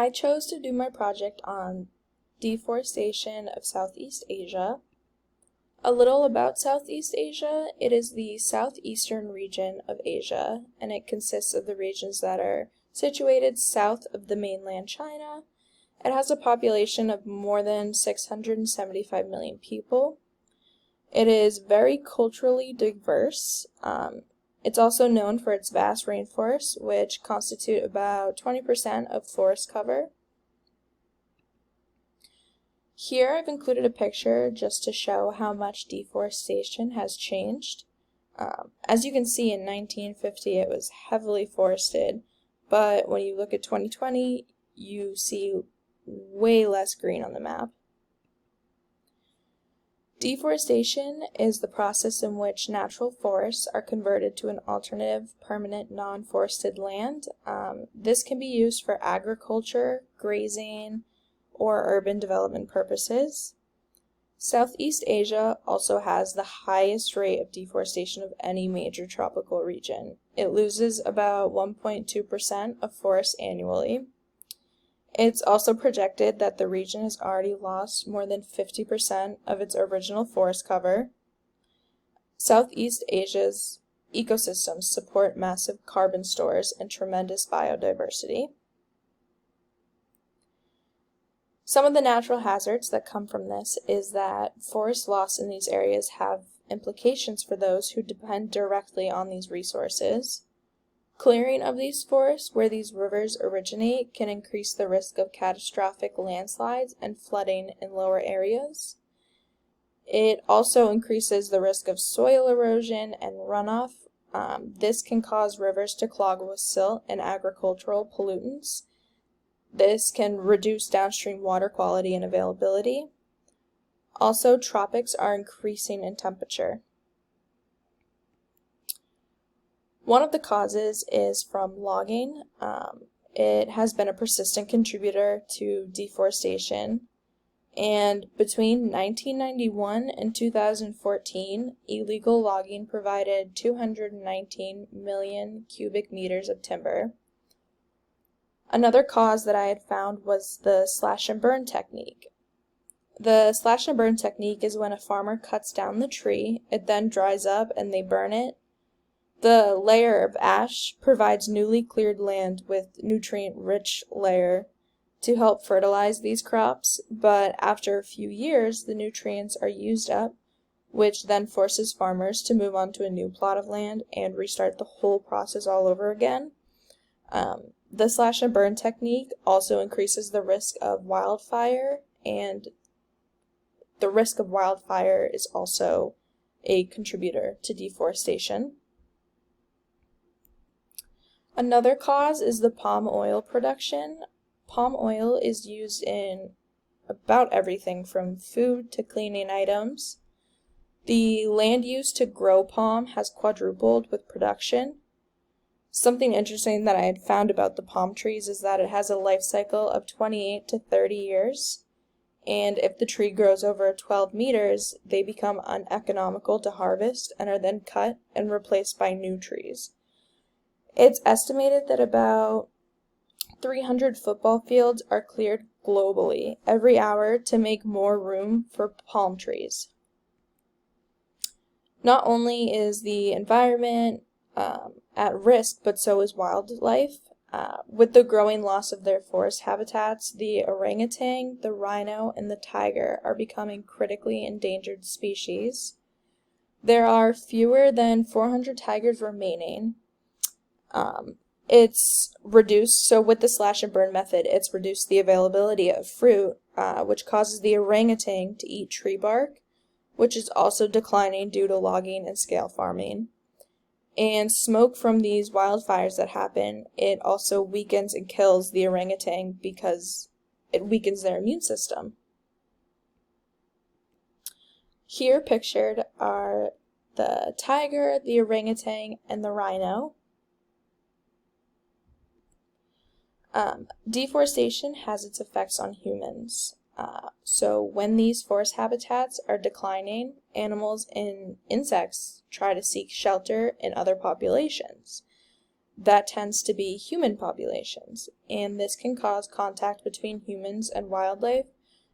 I chose to do my project on deforestation of Southeast Asia. A little about Southeast Asia: it is the southeastern region of Asia, and it consists of the regions that are situated south of the mainland China. It has a population of more than 675 million people. It is very culturally diverse. It's also known for its vast rainforests, which constitute about 20% of forest cover. Here I've included a picture just to show how much deforestation has changed. As you can see, in 1950 it was heavily forested, but when you look at 2020, you see way less green on the map. Deforestation is the process in which natural forests are converted to an alternative, permanent, non-forested land. This can be used for agriculture, grazing, or urban development purposes. Southeast Asia also has the highest rate of deforestation of any major tropical region. It loses about 1.2% of forests annually. It's also projected that the region has already lost more than 50% of its original forest cover. Southeast Asia's ecosystems support massive carbon stores and tremendous biodiversity. Some of the natural hazards that come from this is that forest loss in these areas have implications for those who depend directly on these resources. Clearing of these forests where these rivers originate can increase the risk of catastrophic landslides and flooding in lower areas. It also increases the risk of soil erosion and runoff. This can cause rivers to clog with silt and agricultural pollutants. This can reduce downstream water quality and availability. Also, tropics are increasing in temperature. One of the causes is from logging. It has been a persistent contributor to deforestation, and between 1991 and 2014, illegal logging provided 219 million cubic meters of timber. Another cause that I had found was the slash and burn technique. The slash and burn technique is when a farmer cuts down the tree, it then dries up and they burn it. The layer of ash provides newly cleared land with nutrient-rich layer to help fertilize these crops, but after a few years, the nutrients are used up, which then forces farmers to move on to a new plot of land and restart the whole process all over again. The slash and burn technique also increases the risk of wildfire, and the risk of wildfire is also a contributor to deforestation. Another cause is the palm oil production. Palm oil is used in about everything from food to cleaning items. The land used to grow palm has quadrupled with production. Something interesting that I had found about the palm trees is that it has a life cycle of 28 to 30 years, and if the tree grows over 12 meters, they become uneconomical to harvest and are then cut and replaced by new trees. It's estimated that about 300 football fields are cleared globally every hour to make more room for palm trees. Not only is the environment at risk, but so is wildlife. With the growing loss of their forest habitats, the orangutan, the rhino, and the tiger are becoming critically endangered species. There are fewer than 400 tigers remaining. It's reduced, so with the slash and burn method, it's reduced the availability of fruit, which causes the orangutan to eat tree bark, which is also declining due to logging and scale farming. And smoke from these wildfires that happen, it also weakens and kills the orangutan because it weakens their immune system. Here pictured are the tiger, the orangutan, and the rhino. Deforestation has its effects on humans. So when these forest habitats are declining, animals and insects try to seek shelter in other populations. that tends to be human populations, and this can cause contact between humans and wildlife.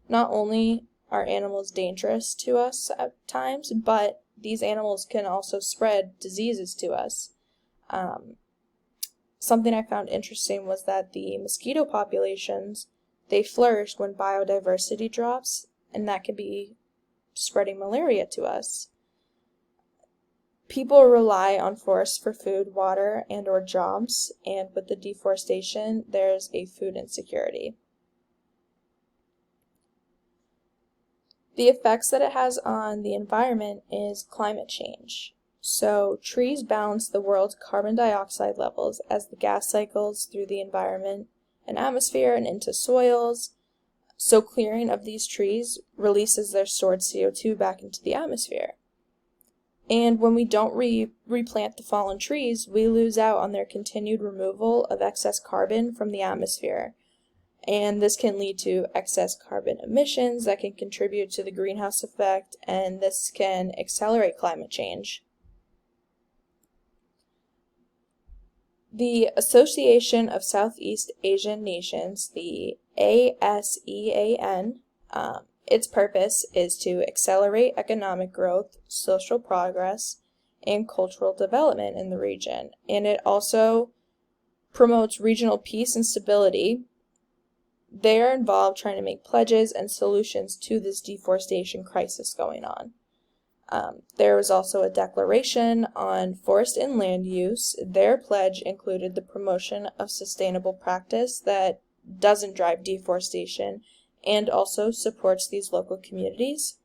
Not only are animals dangerous to us at times, but these animals can also spread diseases to us. Something I found interesting was that the mosquito populations, they flourish when biodiversity drops, and that could be spreading malaria to us. People rely on forests for food, water, and or jobs, and with the deforestation, there's a food insecurity. The effects that it has on the environment is climate change. So trees balance the world's carbon dioxide levels as the gas cycles through the environment and atmosphere and into soils. So clearing of these trees releases their stored CO2 back into the atmosphere. And when we don't replant the fallen trees, we lose out on their continued removal of excess carbon from the atmosphere. And this can lead to excess carbon emissions that can contribute to the greenhouse effect, and this can accelerate climate change. The Association of Southeast Asian Nations, the ASEAN, its purpose is to accelerate economic growth, social progress, and cultural development in the region. And it also promotes regional peace and stability. They are involved trying to make pledges and solutions to this deforestation crisis going on. There was also a declaration on forest and land use. Their pledge included the promotion of sustainable practice that doesn't drive deforestation and also supports these local communities.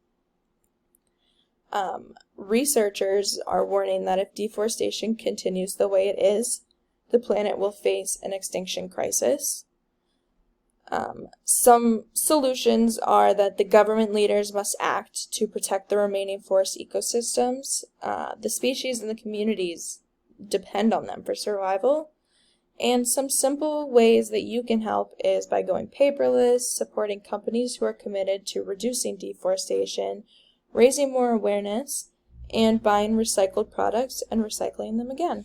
Researchers are warning that if deforestation continues the way it is, the planet will face an extinction crisis. Some solutions are that the government leaders must act to protect the remaining forest ecosystems. The species and the communities depend on them for survival. And some simple ways that you can help is by going paperless, supporting companies who are committed to reducing deforestation, raising more awareness, and buying recycled products and recycling them again.